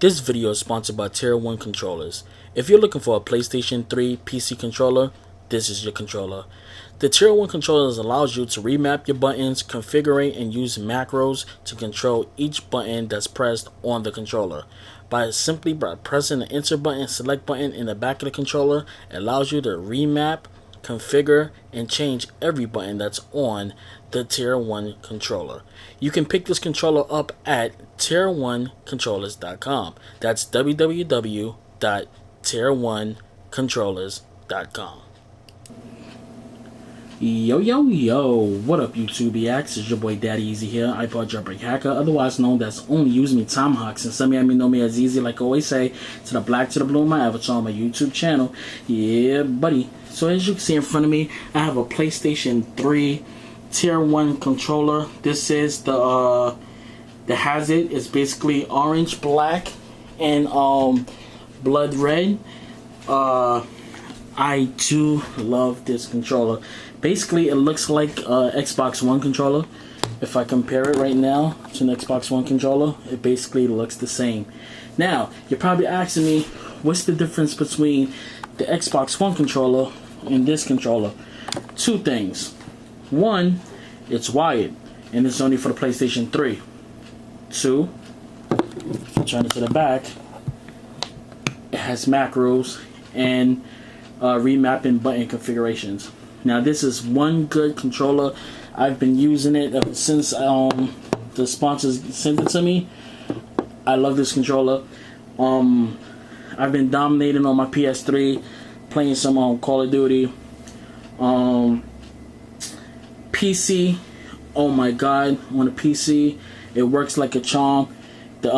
This video is sponsored by Tier1 controllers. If you're looking for a PlayStation 3 PC controller, this is your controller. The Tier1 controllers allows you to remap your buttons, configure and use macros to control each button that's pressed on the controller. By pressing the enter button, select button in the back of the controller, it allows you to remap, configure, and change every button that's on the Tier1 controller. You can pick this controller up at tier1controllers.com. That's www.tier1controllers.com. Yo, what up YouTubiacs? It's your boy Daddy Easy here, ipod jailbreak hacker, otherwise known as Only Use Me Tomahawks, and some of you know me as Easy, like I always say, to the black to the blue, my avatar on my YouTube channel. Yeah, buddy. So as you can see in front of me, I have a PlayStation 3 Tier 1 controller. This is the has it. It's basically orange, black, and blood red. I do love this controller. Basically, it looks like a Xbox One controller. If I compare it right now to an Xbox One controller, it basically looks the same. Now, you're probably asking me, what's the difference between the Xbox One controller and this controller? Two things. One, it's wired, and it's only for the PlayStation 3. Two, if you turn it to the back, it has macros and remapping button configurations. Now this is one good controller. I've been using it ever since the sponsors sent it to me. I love this controller. I've been dominating on my PS3, playing some Call of Duty. PC, oh my god, on a PC it works like a charm. The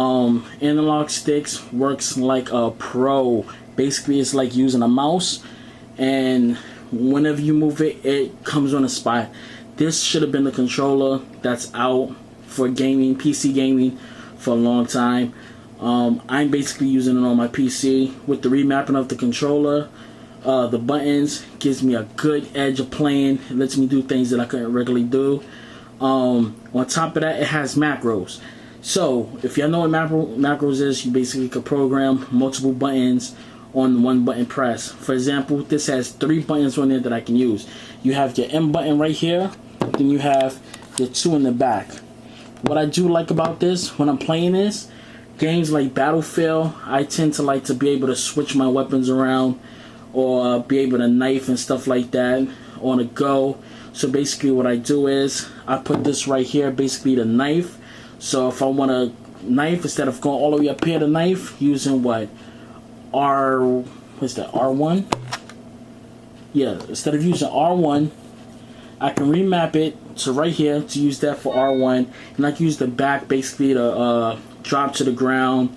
analog sticks works like a pro. Basically it's like using a mouse, and whenever you move it, it comes on a spot. This should have been the controller that's out for gaming, PC gaming, for a long time. I'm basically using it on my PC. With the remapping of the controller, the buttons gives me a good edge of playing. It lets me do things that I couldn't regularly do. On top of that, it has macros. So if y'all know what macros is, you basically could program multiple buttons on one button press. For example, this has 3 buttons on there that I can use. You have your M button right here, then you have your 2 in the back. What I do like about this when I'm playing this, games like Battlefield, I tend to like to be able to switch my weapons around, or be able to knife and stuff like that on a go. So basically what I do is I put this right here, basically the knife. So if I want to knife, instead of going all the way up here to knife, using what? R1? Yeah, instead of using R1, I can remap it to right here to use that for R1, and I can use the back basically to drop to the ground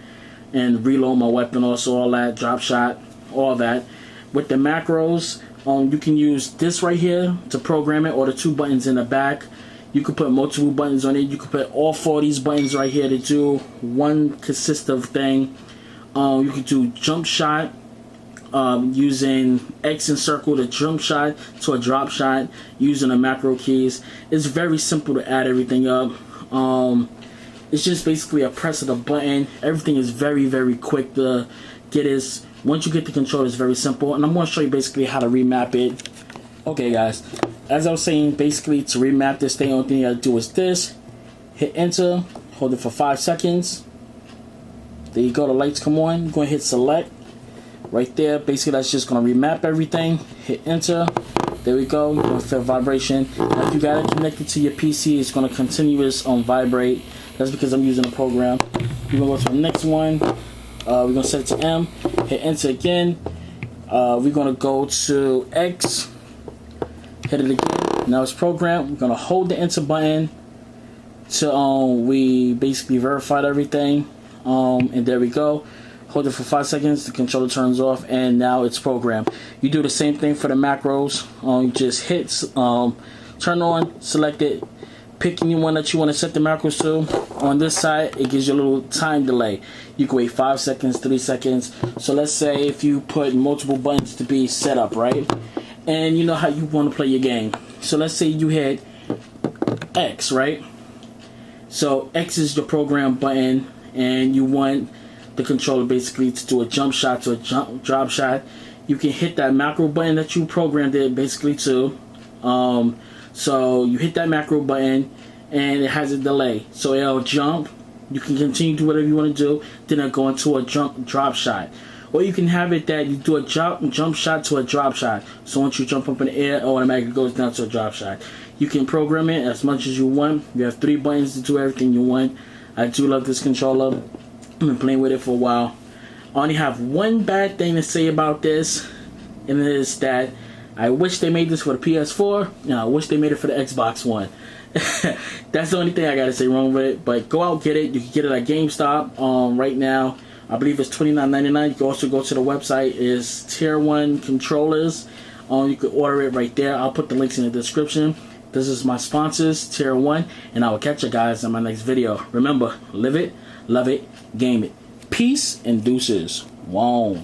and reload my weapon, also all that, drop shot, all that. With the macros, you can use this right here to program it, or the 2 buttons in the back. You could put multiple buttons on it. You could put all 4 of these buttons right here to do one consistent thing. You could do jump shot, using X and circle to jump shot to a drop shot using the macro keys. It's very simple to add everything up. It's just basically a press of the button. Everything is very, very quick to get. Once you get the controller, it's very simple, and I'm going to show you basically how to remap it. Okay guys, as I was saying, basically to remap this thing, only thing you gotta do is this. Hit enter, hold it for 5 seconds. There you go, the lights come on. You're going to hit select right there. Basically that's just going to remap everything. Hit enter. There we go. You're going to feel vibration. Now if you got it connected to your PC, it's going to continuous vibrate. That's because I'm using a program. We're going to go to the next one. We're going to set it to M. Hit enter again. We're going to go to X. Hit it again. Now it's programmed. We're going to hold the enter button till we basically verified everything. And there we go. Hold it for 5 seconds. The controller turns off, and now it's programmed. You do the same thing for the macros. You just hit turn on, select it, pick any one that you want to set the macros to. On this side, it gives you a little time delay. You can wait 5 seconds, 3 seconds. So let's say if you put multiple buttons to be set up, right? And you know how you want to play your game. So let's say you hit X, right? So X is your program button, and you want the controller basically to do a jump shot to a drop shot. You can hit that macro button that you programmed it basically to. So you hit that macro button and it has a delay. So it'll jump. You can continue to do whatever you want to do. Then it'll go into a drop shot. Or you can have it that you do a jump shot to a drop shot. So once you jump up in the air, it automatically goes down to a drop shot. You can program it as much as you want. You have 3 buttons to do everything you want. I do love this controller. I've been playing with it for a while. I only have one bad thing to say about this, and it is that I wish they made this for the PS4, and I wish they made it for the Xbox One. That's the only thing I gotta say wrong with it. But go out, get it. You can get it at GameStop right now. I believe it's $29.99. You can also go to the website. It's Tier1 controllers. You can order it right there. I'll put the links in the description. This is my sponsors, Tier1, and I will catch you guys in my next video. Remember, live it, love it, game it. Peace and deuces. Wow.